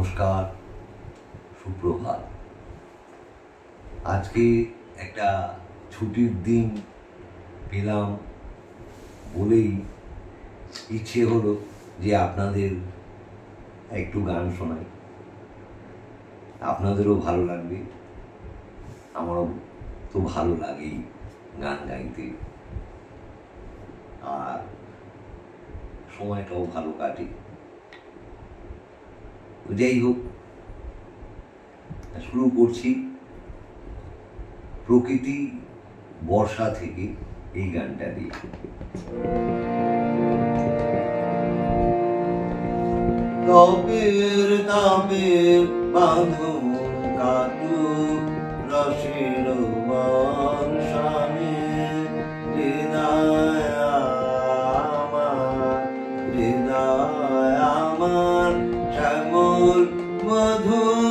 নমস্কার, সুপ্রভাত। আজকে একটা ছুটির দিন পেলাম বলেই ইচ্ছে হলো যে আপনাদের একটু গান শোনাই, আপনাদেরও ভালো লাগবে। আমারও তো ভালো লাগেই গান গাইতে, আর সময়টাও ভালো কাটে। যাই হোক, শুরু করছি প্রকৃতি বর্ষা থেকে এই গানটা দিয়ে। তবের তবের বাঁধো কাটু রসের বর্ষানে, হৃদয় আমার শ্যামল মধুর